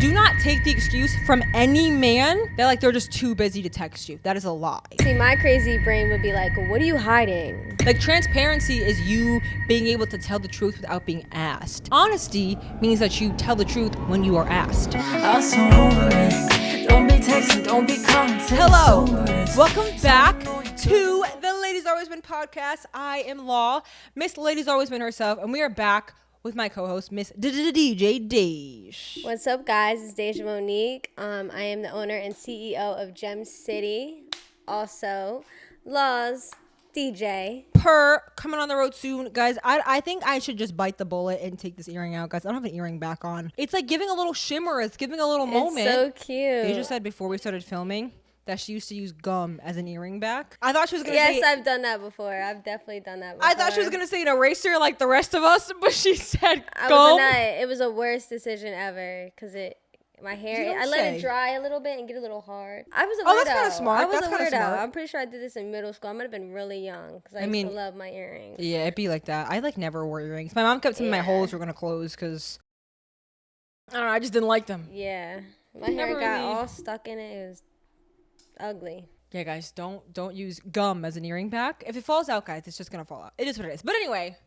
Do not take the excuse from any man that like they're just too busy to text you. That is a lie. See, my crazy brain would be like, what are you hiding? Like, transparency is you being able to tell the truth without being asked. Honesty means that you tell the truth when you are asked. I'm so over it. Don't be texting, don't be calling. Hello, welcome back to the Ladies Always Win podcast. I am Law, Miss Ladies Always Win herself, and we are back with my co-host, Miss DJ Dej. What's up, guys? It's Deja Monique. I am the owner and CEO of Gem City. Also, Law's DJ. Coming on the road soon, guys. I think I should just bite the bullet and take this earring out, guys. I don't have an earring back on. It's like giving a little shimmer. It's giving a little moment. It's so cute. Deja said before we started filming that she used to use gum as an earring back. I thought she was gonna say... Yes, I've done that before. I've definitely done that before. I thought she was gonna say an eraser like the rest of us, but she said I gum. Was a nut. It was the worst decision ever because my hair, I let it dry a little bit and get a little hard. I was a weirdo. Oh, that's kind of smart. I was that's a weirdo. Smart. I'm pretty sure I did this in middle school. I might have been really young because I used to love my earrings. Yeah, it'd be like that. I like never wore earrings. My mom kept telling me my holes were gonna close because I don't know. I just didn't like them. Yeah, my hair got all stuck in it. It was ugly. Yeah, guys, don't use gum as an earring back. If it falls out, guys, it's just gonna fall out. It is what it is. But anyway,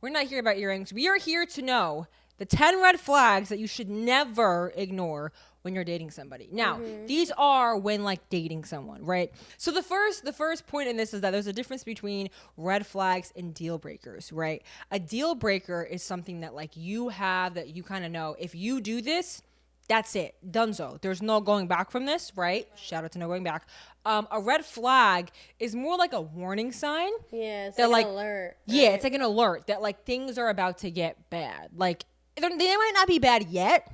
we're not here about earrings. We are here to know the 10 red flags that you should never ignore when you're dating somebody. Now, these are when like dating someone, right? So the first point in this is that there's a difference between red flags and deal breakers, right? A deal breaker is something that like you have that you kind of know if you do this, that's it. Dunzo. There's no going back from this, right? Shout out to no going back. A red flag is more like a warning sign. Yeah, it's like an alert. Right? Yeah, it's like an alert that like things are about to get bad. Like they might not be bad yet,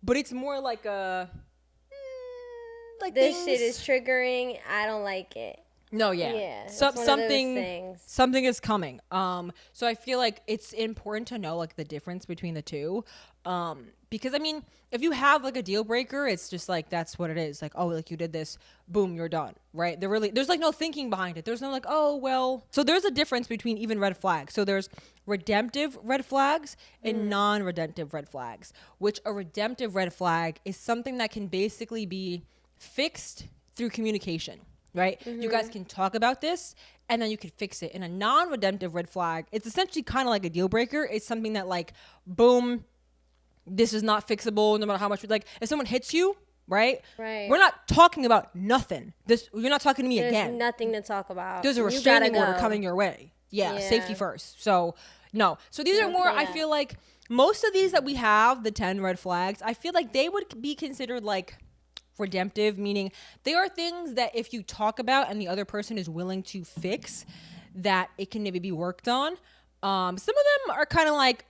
but it's more like a like this shit is triggering. I don't like it. No, yeah. Something is coming. So I feel like it's important to know like the difference between the two. Because I mean, if you have like a deal breaker, it's just like that's what it is. Like, oh, like you did this, boom, you're done, right? There's like no thinking behind it. There's no like, oh, well. So there's a difference between even red flags. So there's redemptive red flags and non-redemptive red flags, which a redemptive red flag is something that can basically be fixed through communication. Right? You guys can talk about this and then you can fix it. And a non-redemptive red flag, it's essentially kind of like a deal breaker. It's something that like, boom, this is not fixable no matter how much, like if someone hits you, right? We're not talking about nothing. You're not talking to me again. There's nothing to talk about. There's a restraining order coming your way. Yeah, safety first. So no. So these are more, I feel like most of these that we have, the 10 red flags, I feel like they would be considered like redemptive, meaning they are things that if you talk about and the other person is willing to fix, that it can maybe be worked on. Some of them are kind of like,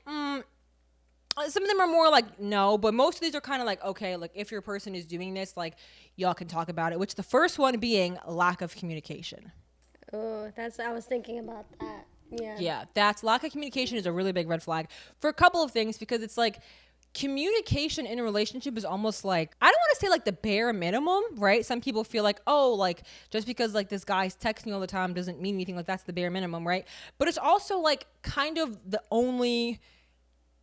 some of them are more like no, but most of these are kind of like, okay, like if your person is doing this, like y'all can talk about it, which the first one being lack of communication. Oh, I was thinking about that. Yeah, that's lack of communication is a really big red flag for a couple of things, because it's like communication in a relationship is almost like, I don't want to say like the bare minimum, right? Some people feel like, oh, like just because like this guy's texting all the time doesn't mean anything, like that's the bare minimum, right? But it's also like kind of the only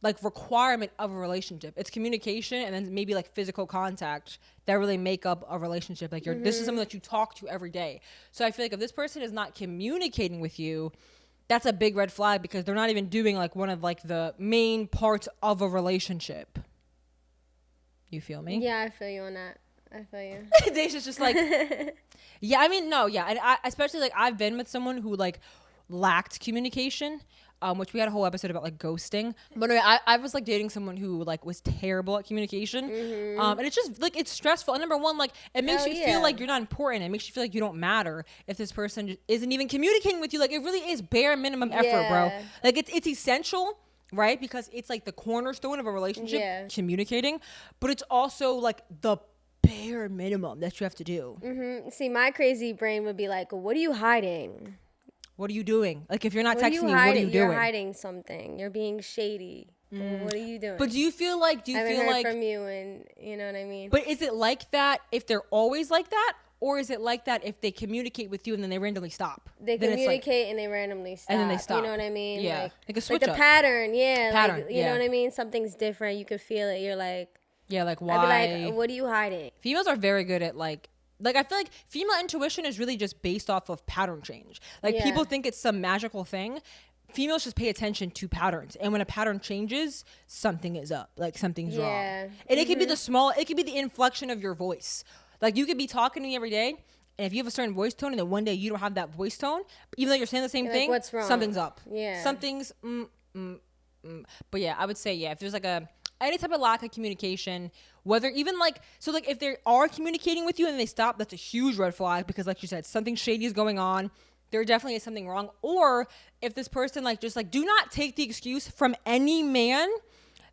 like requirement of a relationship. It's communication and then maybe like physical contact that really make up a relationship. Like this is someone that you talk to every day. So I feel like if this person is not communicating with you, that's a big red flag, because they're not even doing like one of like the main parts of a relationship. You feel me? Yeah, I feel you on that. I feel you. Deja's just like, yeah, I mean, no, yeah. And I, especially like I've been with someone who like lacked communication, which we had a whole episode about like ghosting. But anyway, I was like dating someone who like was terrible at communication. And it's just like, it's stressful. And number one, like it makes you feel like you're not important. It makes you feel like you don't matter if this person isn't even communicating with you. Like it really is bare minimum effort, bro. Like it's essential, right? Because it's like the cornerstone of a relationship, communicating. But it's also like the bare minimum that you have to do. See, my crazy brain would be like, what are you hiding? What are you doing? Like, if you're not texting me, what are you doing? You're hiding something. You're being shady. What are you doing? But do you feel like, I haven't heard from you, and you know what I mean? But is it like that if they're always like that? Or is it like that if they communicate with you and then they randomly stop? They communicate and they randomly stop. And then they stop. You know what I mean? Yeah. Like a switch up. Like the pattern, Pattern, you know what I mean? Something's different. You can feel it. You're like, Yeah, like why? I'd be like, what are you hiding? Females are very good at like I feel like female intuition is really just based off of pattern change. Like people think it's some magical thing. Females just pay attention to patterns, and when a pattern changes, something is up. Like something's wrong. And it could be it could be the inflection of your voice. Like you could be talking to me every day, and if you have a certain voice tone, and then one day you don't have that voice tone, even though you're saying the same thing, what's wrong? Something's up. Yeah. Something's. But yeah, I would say if there's like any type of lack of communication, whether even like if they are communicating with you and they stop, that's a huge red flag, because like you said, something shady is going on. There definitely is something wrong. Or if this person do not take the excuse from any man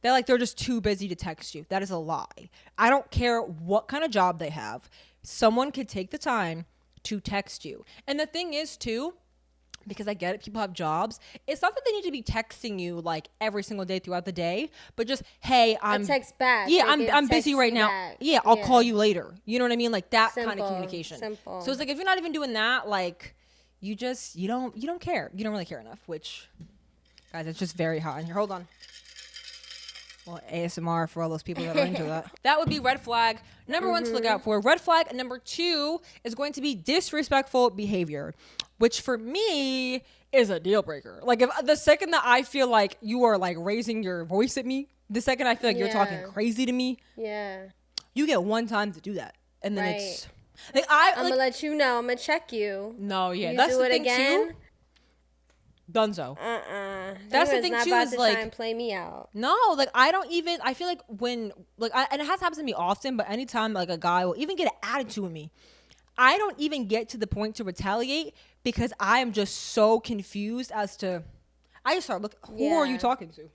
that they're just too busy to text you. That is a lie. I don't care what kind of job they have. Someone could take the time to text you. And the thing is too, because I get it, people have jobs. It's not that they need to be texting you every single day throughout the day, but just, hey, I'm text back. Yeah, I'm busy right now. Back. Yeah, I'll call you later. You know what I mean? Like that kind of communication. Simple. So it's if you're not even doing that, you don't care. You don't really care enough, which, guys, it's just very hot in here. Hold on. Well, ASMR for all those people that are into that. That would be red flag number one to look out for. Red flag number two is going to be disrespectful behavior, which for me is a deal breaker. If the second that I feel like you are raising your voice at me, the second I feel like you're talking crazy to me, you get one time to do that, and then it's I'm gonna let you know. I'm gonna check you. No, yeah, you that's do the it thing again? Too. Dunzo. That's the thing too. Is try and play me out. No, I don't even. I feel like when and it has happened to me often, but anytime a guy will even get an attitude with me, I don't even get to the point to retaliate because I am just so confused as to. I just start looking. Who are you talking to?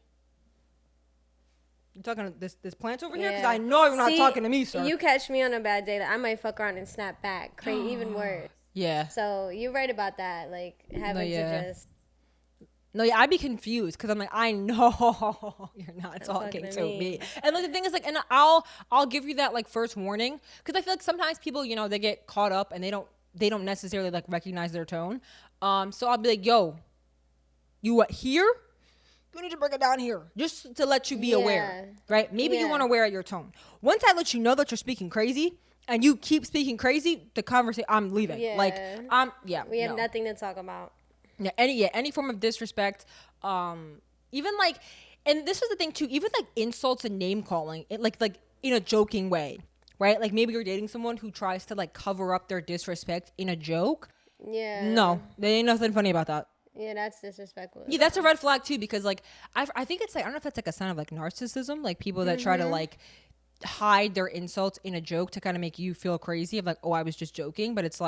You talking to this plant over here? Because I know you're not talking to me, sir. You catch me on a bad day, I might fuck around and snap back. Even worse. Yeah. So you're right about that. Having to just. No, yeah, I'd be confused because I'm I know you're not talking to me. And the thing is, and I'll give you that first warning, because I feel like sometimes people, they get caught up and they don't necessarily recognize their tone. So I'll be like, yo, you what here? You need to bring it down here, just to let you be aware, right? Maybe you want to wear your tone. Once I let you know that you're speaking crazy and you keep speaking crazy, the conversation, I'm leaving. Yeah. We have nothing to talk about. Yeah, any form of disrespect, even and this is the thing too, even insults and name calling, in a joking way, right? Maybe you're dating someone who tries to cover up their disrespect in a joke. Yeah. No, there ain't nothing funny about that. Yeah, that's disrespectful. Yeah, that's a red flag too, because I think it's I don't know if that's a sign of narcissism, people that try to hide their insults in a joke to kind of make you feel crazy of oh, I was just joking, but it's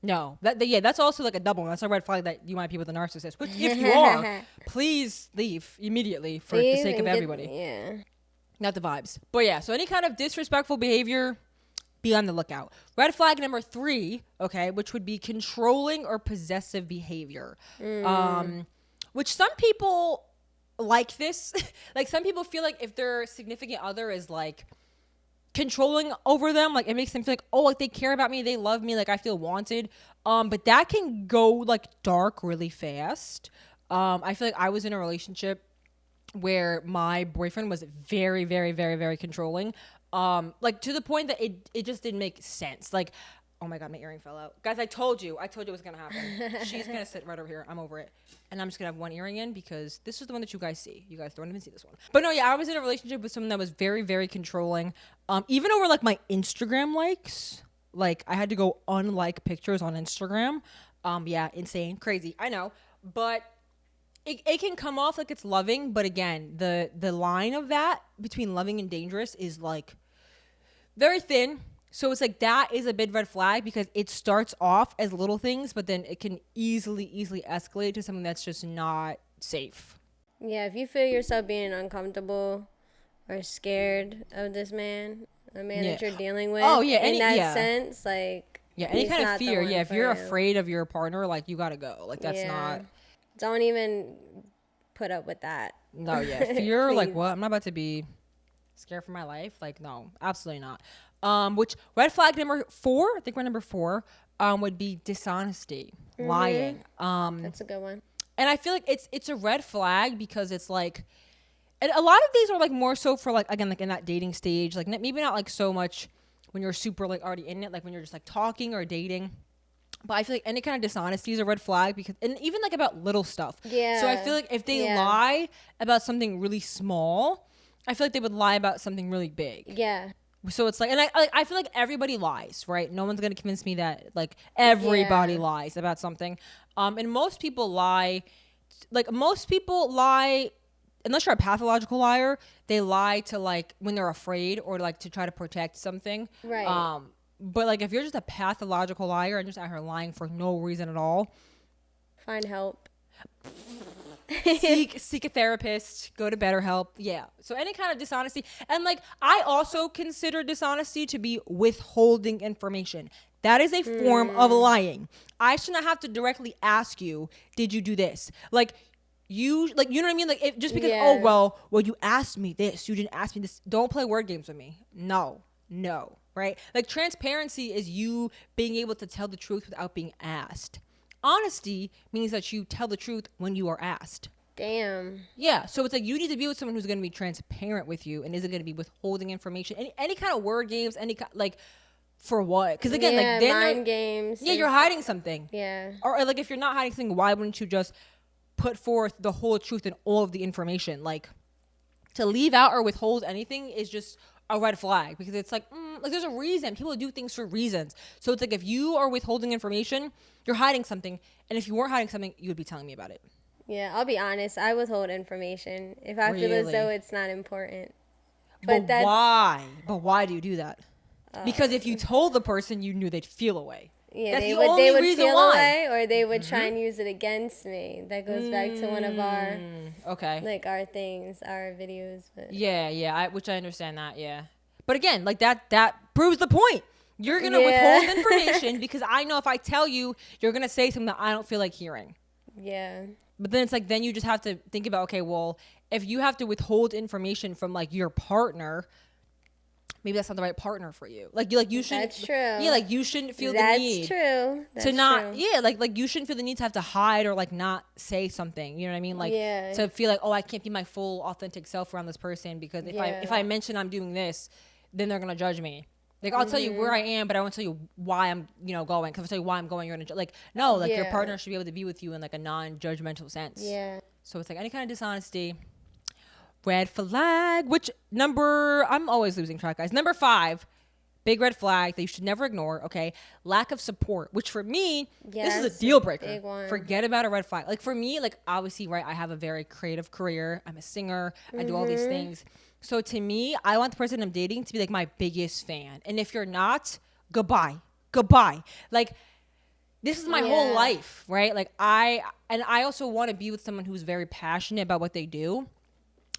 no, that's also a double one. That's a red flag that you might be with a narcissist. Which, if you are, please leave immediately for the sake of everybody. Yeah. Not the vibes. But yeah, so any kind of disrespectful behavior, be on the lookout. Red flag number 3, okay, which would be controlling or possessive behavior. Which some people like this. Some people feel if their significant other is controlling over them, it makes them feel they care about me, they love me, I feel wanted, but that can go dark really fast. I feel I was in a relationship where my boyfriend was very, very, very, very controlling, to the point that it just didn't make sense. Oh my god, my earring fell out, guys. I told you it was gonna happen. She's gonna sit right over here. I'm over it, and I'm just gonna have one earring in because this is the one that you guys see. You guys don't even see this one. But no, yeah, I was in a relationship with someone that was very, very controlling. Even over my Instagram likes. I had to go unlike pictures on Instagram. Yeah, insane, crazy. I know, but it can come off it's loving. But again, the line of that between loving and dangerous is very thin. So it's that is a big red flag, because it starts off as little things, but then it can easily escalate to something that's just not safe. Yeah, if you feel yourself being uncomfortable or scared of this man, the man that you're dealing with, in that sense, any kind of fear. Yeah, if you're afraid of your partner, you gotta go. That's not. Don't even put up with that. No, yeah. Fear, what? I'm not about to be scared for my life. No, absolutely not. Which red flag number 4, I think we're number 4, would be dishonesty, lying. That's a good one. And I feel it's a red flag because it's And a lot of these are like more so for like, again, like in that dating stage, like maybe not like so much when you're super like already in it, like when you're just like talking or dating. But I feel like any kind of dishonesty is a red flag, because, and even like about little stuff. Yeah. So I feel like if they lie about something really small, I feel like they would lie about something really big. Yeah. So it's like, and I feel like everybody lies, right? No one's gonna convince me that like everybody lies about something. And most people lie, unless you're a pathological liar, they lie to like when they're afraid or like to try to protect something. Right. But like if you're just a pathological liar and just out here lying for no reason at all, find help. seek a therapist, go to BetterHelp. Yeah. So any kind of dishonesty. And like I also consider dishonesty to be withholding information. That is a form of lying. I should not have to directly ask you, did you do this? Like you know what I mean? Like just because well you asked me this, you didn't ask me this. Don't play word games with me. No. Right? Like transparency is you being able to tell the truth without being asked. Honesty means that you tell the truth when you are asked. Damn. Yeah, so it's like you need to be with someone who's going to be transparent with you and isn't going to be withholding information. Any kind of word games, like for what? Because again, like then mind games. Yeah, you're hiding something. Yeah. Or like if you're not hiding something, why wouldn't you just put forth the whole truth and all of the information? Like to leave out or withhold anything is just a red flag, because it's like there's a reason. People do things for reasons. So it's like if you are withholding information, you're hiding something, and if you weren't hiding something, you would be telling me about it. Yeah, I'll be honest. I withhold information if I feel as though it's not important. But why? But why do you do that? Because if you told the person, you knew they'd feel away. Yeah, they would feel away, or they would try and use it against me. That goes back to one of our like our things, our videos. But. Yeah, which I understand that. Yeah, but again, like that proves the point. You're gonna withhold information because I know if I tell you, you're gonna say something that I don't feel like hearing. Yeah. But then it's like then you just have to think about, okay, well, if you have to withhold information from like your partner, maybe that's not the right partner for you. Like you shouldn't. That's true. Yeah, like you shouldn't feel the need. That's true. Yeah, like you shouldn't feel the need to have to hide or like not say something. You know what I mean? Like to feel like, oh, I can't be my full authentic self around this person because if I mention I'm doing this, then they're gonna judge me. Like I'll tell you where I am, but I won't tell you why I'm going. Because if I tell you why I'm going, you're gonna your partner should be able to be with you in like a non-judgmental sense. Yeah. So it's like any kind of dishonesty. Red flag. Which number? I'm always losing track, guys. Number 5, big red flag that you should never ignore. Okay, lack of support. Which for me, this is a deal breaker. Big one. Forget about a red flag. Like for me, like obviously, right? I have a very creative career. I'm a singer. I do all these things. So to me, I want the person I'm dating to be like my biggest fan. And if you're not, goodbye. Like this is my whole life, right? Like I also want to be with someone who's very passionate about what they do.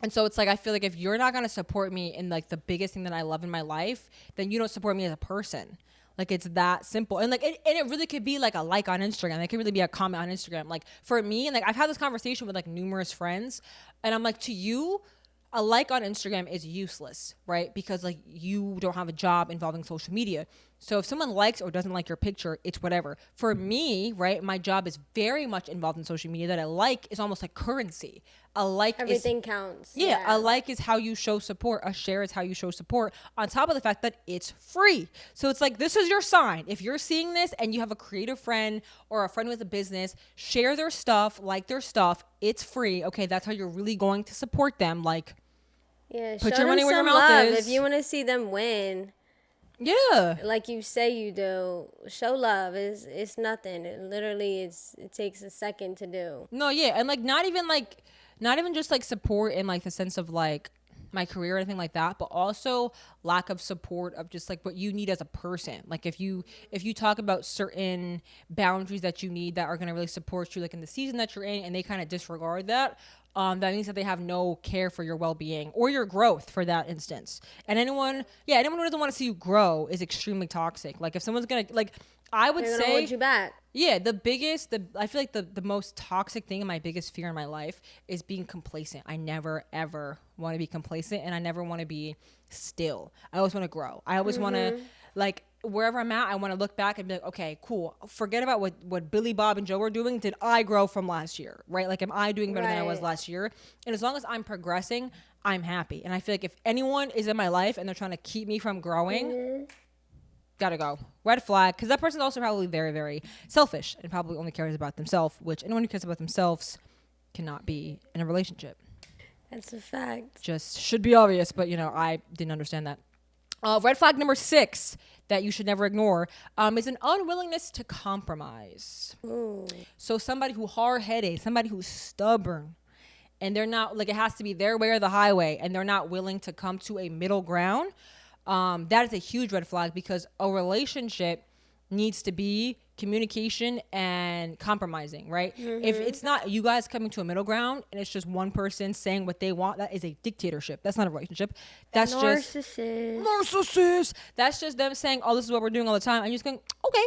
And so it's like, I feel like if you're not going to support me in like the biggest thing that I love in my life, then you don't support me as a person. Like it's that simple. And like, it really could be like a like on Instagram. It could really be a comment on Instagram. Like for me, and like I've had this conversation with like numerous friends, and I'm like, to you, a like on Instagram is useless, right? Because like you don't have a job involving social media. So if someone likes or doesn't like your picture, it's whatever. For me, right, my job is very much involved in social media. That a like is almost like currency. Everything counts. Yeah, a like is how you show support. A share is how you show support. On top of the fact that it's free. So it's like, this is your sign. If you're seeing this and you have a creative friend or a friend with a business, share their stuff, like their stuff. It's free. Okay, that's how you're really going to support them. Like, put your money where your mouth is. If you want to see them win. Yeah. Like you say you do, show love. It's nothing. It takes a second to do. No, yeah. And like not even just like support in like the sense of like my career or anything like that, but also lack of support of just like what you need as a person. Like if you talk about certain boundaries that you need that are going to really support you like in the season that you're in, and they kind of disregard that, that means that they have no care for your well-being or your growth for that instance. And anyone who doesn't want to see you grow is extremely toxic. Like if someone's going to, like, I would say, hold you back. Yeah, I feel like the most toxic thing and my biggest fear in my life is being complacent. I never ever want to be complacent, and I never want to be still. I always want to grow. I always want to, like, wherever I'm at, I want to look back and be like, okay, cool. Forget about what Billy, Bob, and Joe are doing. Did I grow from last year, right? Like, am I doing better than I was last year? And as long as I'm progressing, I'm happy. And I feel like if anyone is in my life and they're trying to keep me from growing, gotta go. Red flag. Because that person's also probably very, very selfish and probably only cares about themselves, which anyone who cares about themselves cannot be in a relationship. That's a fact. Just should be obvious, but I didn't understand that. Red flag number 6 that you should never ignore is an unwillingness to compromise. Ooh. So somebody who hard-headed, somebody who's stubborn, and they're not, like, it has to be their way or the highway, and they're not willing to come to a middle ground. That is a huge red flag, because a relationship needs to be communication and compromising, right? If it's not you guys coming to a middle ground and it's just one person saying what they want, that is a dictatorship. That's not a relationship. That's narcissist. That's just them saying, oh, this is what we're doing all the time, and you're just going, okay.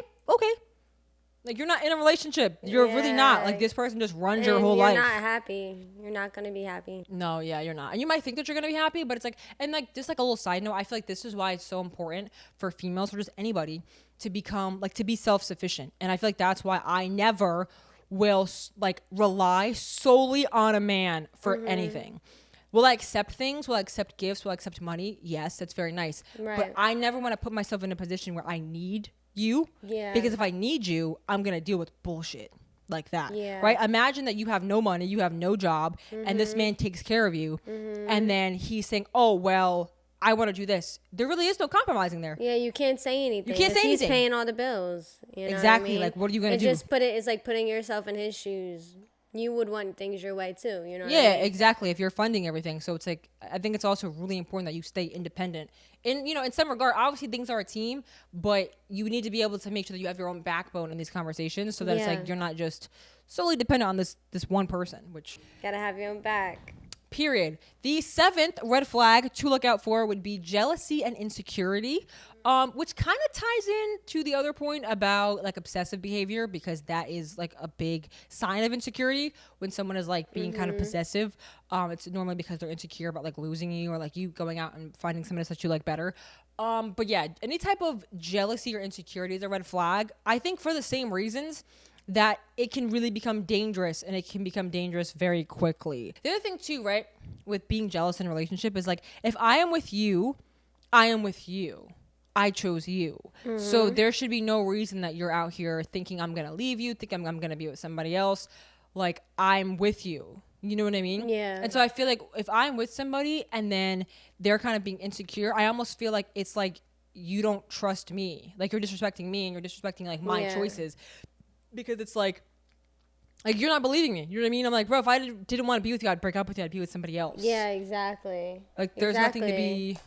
Like, you're not in a relationship. You're really not. Like, this person just runs your whole life. You're not happy. You're not going to be happy. No, yeah, you're not. And you might think that you're going to be happy, but it's like, and like, just like a little side note, I feel like this is why it's so important for females or just anybody to become, like, to be self-sufficient. And I feel like that's why I never will, like, rely solely on a man for anything. Will I accept things? Will I accept gifts? Will I accept money? Yes, that's very nice. Right. But I never want to put myself in a position where I need you. Yeah. Because if I need you, I'm going to deal with bullshit like that. Yeah. Right? Imagine that you have no money, you have no job, and this man takes care of you. And then he's saying, oh, well, I want to do this. There really is no compromising there. Yeah, you can't say anything. You can't say anything. He's paying all the bills. You know exactly. What I mean? Like, what are you going to do? It's like putting yourself in his shoes. You would want things your way too, you know what yeah, I mean? Exactly. If you're funding everything. So it's like, I think it's also really important that you stay independent. In some regard, obviously things are a team, but you need to be able to make sure that you have your own backbone in these conversations, so that it's like, you're not just solely dependent on this one person, which. Gotta have your own back. Period. The 7th red flag to look out for would be jealousy and insecurity, which kind of ties in to the other point about, like, obsessive behavior, because that is, like, a big sign of insecurity. When someone is, like, being kind of possessive, it's normally because they're insecure about, like, losing you, or, like, you going out and finding someone that you like better. But yeah, any type of jealousy or insecurity is a red flag. I think for the same reasons that it can really become dangerous, and it can become dangerous very quickly. The other thing too, right, with being jealous in a relationship is, like, if I am with you, I am with you. I chose you. So there should be no reason that you're out here thinking I'm going to leave you, thinking I'm going to be with somebody else. Like, I'm with you. You know what I mean? Yeah. And so I feel like if I'm with somebody and then they're kind of being insecure, I almost feel like it's like you don't trust me. Like, you're disrespecting me, and you're disrespecting, like, my choices. Because it's like you're not believing me. You know what I mean? I'm like, bro, if I didn't want to be with you, I'd break up with you. I'd be with somebody else. Yeah, exactly. Like, there's nothing to be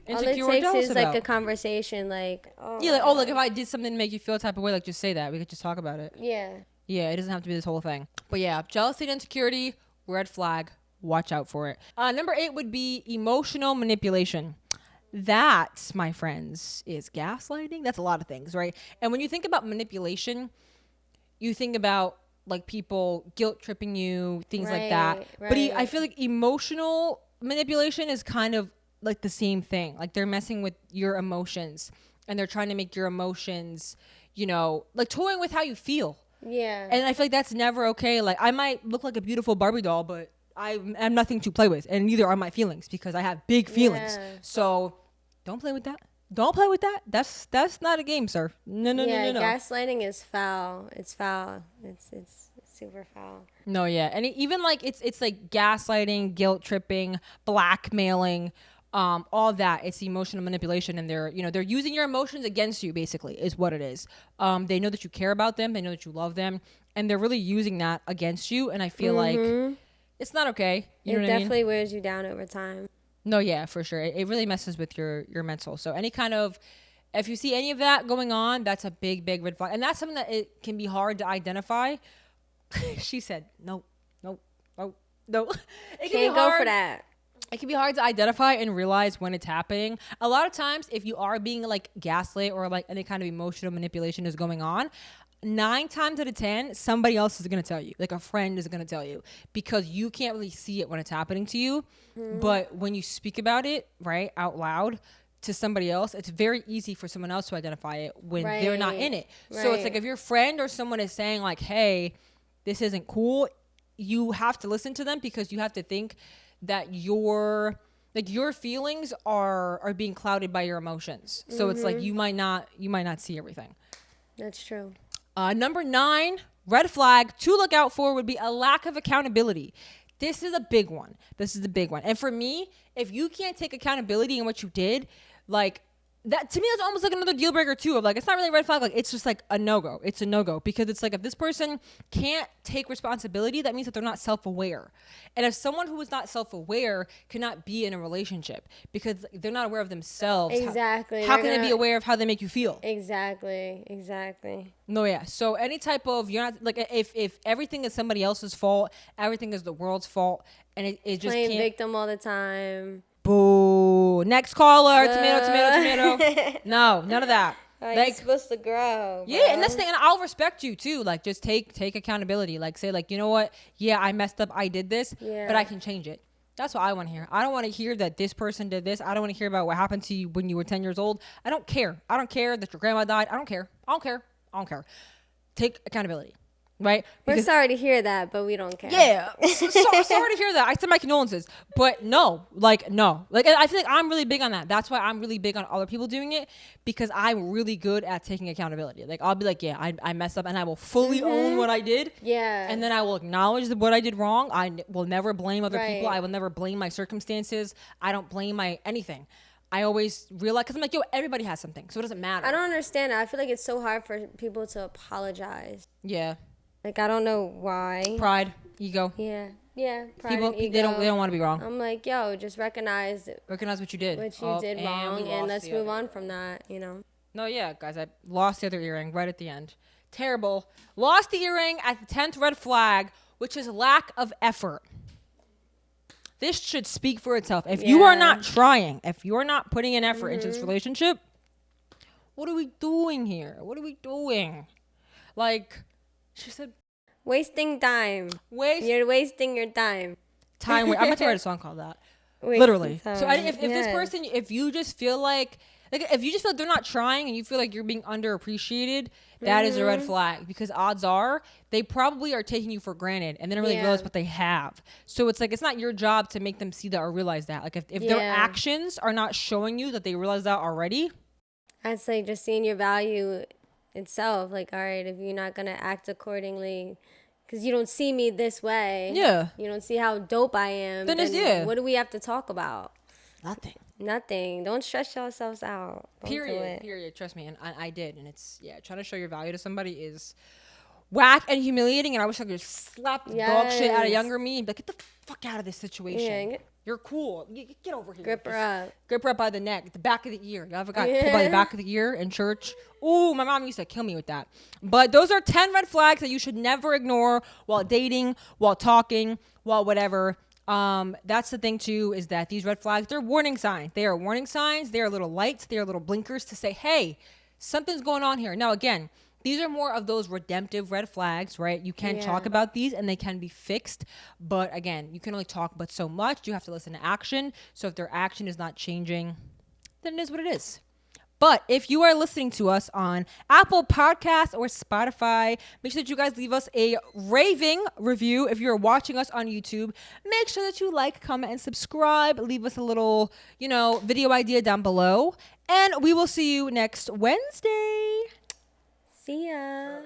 insecure all it or takes jealous is about. like a conversation, like, like, if I did something to make you feel a type of way, like, just say that. We could just talk about it. Yeah. Yeah, it doesn't have to be this whole thing. But yeah, jealousy and insecurity, red flag. Watch out for it. Number 8 would be emotional manipulation. That, my friends, is gaslighting. That's a lot of things, right? And when you think about manipulation, you think about, like, people guilt tripping you, things like that. Right. But I feel like emotional manipulation is kind of like the same thing. Like, they're messing with your emotions, and they're trying to make your emotions, like, toying with how you feel. Yeah. And I feel like that's never okay. Like, I might look like a beautiful Barbie doll, but I am nothing to play with, and neither are my feelings, because I have big feelings. Yeah. So don't play with that. Don't play with that. That's not a game, sir. No. Gaslighting is foul. It's foul. It's super foul. No, yeah. And even, like, it's like gaslighting, guilt tripping, blackmailing, all that. It's emotional manipulation, and they're using your emotions against you, basically, is what it is. They know that you care about them, they know that you love them, and they're really using that against you. And I feel like it's not okay. You know what I mean? It definitely wears you down over time. No, yeah, for sure. It really messes with your mental. So any kind of, if you see any of that going on, that's a big, big red flag. And that's something that it can be hard to identify. She said, no. It Can't go for that. It can be hard to identify and realize when it's happening. A lot of times, if you are being, like, gaslit, or, like, any kind of emotional manipulation is going on, 9 times out of 10, somebody else is going to tell you. Like, a friend is going to tell you, because you can't really see it when it's happening to you. But when you speak about it, right, out loud to somebody else, it's very easy for someone else to identify it when they're not in it. So it's like if your friend or someone is saying like, hey, this isn't cool, you have to listen to them, because you have to think that your feelings are being clouded by your emotions. So it's like you might not see everything. That's true. Number 9, red flag to look out for would be a lack of accountability. This is a big one. And for me, if you can't take accountability in what you did, like that, to me, that's almost like another deal breaker too. Of like, it's not really a red flag. Like, it's just like a no-go. It's a no-go, because it's like, if this person can't take responsibility, that means that they're not self-aware. And if someone who is not self-aware cannot be in a relationship because they're not aware of themselves, exactly, how can they be aware of how they make you feel? Exactly. No, yeah. So any type of, you're not like, if everything is somebody else's fault, everything is the world's fault, and it just playing can't. Victim all the time. Boo. Next caller. Tomato. No, none of that. Like, you're supposed to grow. Bro. Yeah, and that's the thing. And I'll respect you too. Like, just take accountability. Like, say, like, you know what? Yeah, I messed up. I did this, but I can change it. That's what I want to hear. I don't want to hear that this person did this. I don't want to hear about what happened to you when you were 10 years old. I don't care. I don't care that your grandma died. I don't care. Take accountability. Right? We're sorry to hear that, but we don't care. Yeah. Sorry to hear that. I send my condolences. But no. Like, I feel like I'm really big on that. That's why I'm really big on other people doing it, because I'm really good at taking accountability. Like, I'll be like, yeah, I messed up, and I will fully own what I did. Yeah. And then I will acknowledge what I did wrong. I will never blame other people. I will never blame my circumstances. I don't blame my anything. I always realize, because I'm like, yo, everybody has something, so it doesn't matter. I don't understand it. I feel like it's so hard for people to apologize. Yeah. Like, I don't know why. Pride, ego. Yeah, pride People, and ego. They don't want to be wrong. I'm like, yo, just recognize what you did. Wrong, and let's move on from that, you know? No, yeah, guys, I lost the other earring right at the end. Terrible. Lost the earring at the 10th red flag, which is lack of effort. This should speak for itself. If you are not trying, if you're not putting in effort into this relationship, what are we doing here? What are we doing? Like, she said, wasting time. You're wasting your time. I'm about to write a song called that. Literally. Time. So if this person, if you just feel like they're not trying, and you feel like you're being underappreciated, that is a red flag, because odds are they probably are taking you for granted, and they don't really realize what they have. So it's like, it's not your job to make them see that or realize that. Like, if their actions are not showing you that they realize that already. That's like just seeing your value itself. Like, all right, if you're not going to act accordingly because you don't see me this way. Yeah. You don't see how dope I am. Then what do we have to talk about? Nothing. Don't stress yourselves out. Period. Trust me. And I did. And it's, trying to show your value to somebody is whack and humiliating. And I wish I could just slap the dog shit out of younger me and be like, get the fuck out of this situation. Yeah, you're cool. Get over here. Grip her up by the neck, the back of the ear. You ever got pulled by the back of the ear in church? Ooh, my mom used to kill me with that. But those are 10 red flags that you should never ignore while dating, while talking, while whatever. That's the thing too, is that these red flags, they're warning signs. They are warning signs. They are little lights. They are little blinkers to say, hey, something's going on here. Now, again, these are more of those redemptive red flags, right? You can talk about these and they can be fixed. But again, you can only talk but so much. You have to listen to action. So if their action is not changing, then it is what it is. But if you are listening to us on Apple Podcasts or Spotify, make sure that you guys leave us a raving review. If you're watching us on YouTube, make sure that you like, comment, and subscribe. Leave us a little, video idea down below. And we will see you next Wednesday. See ya.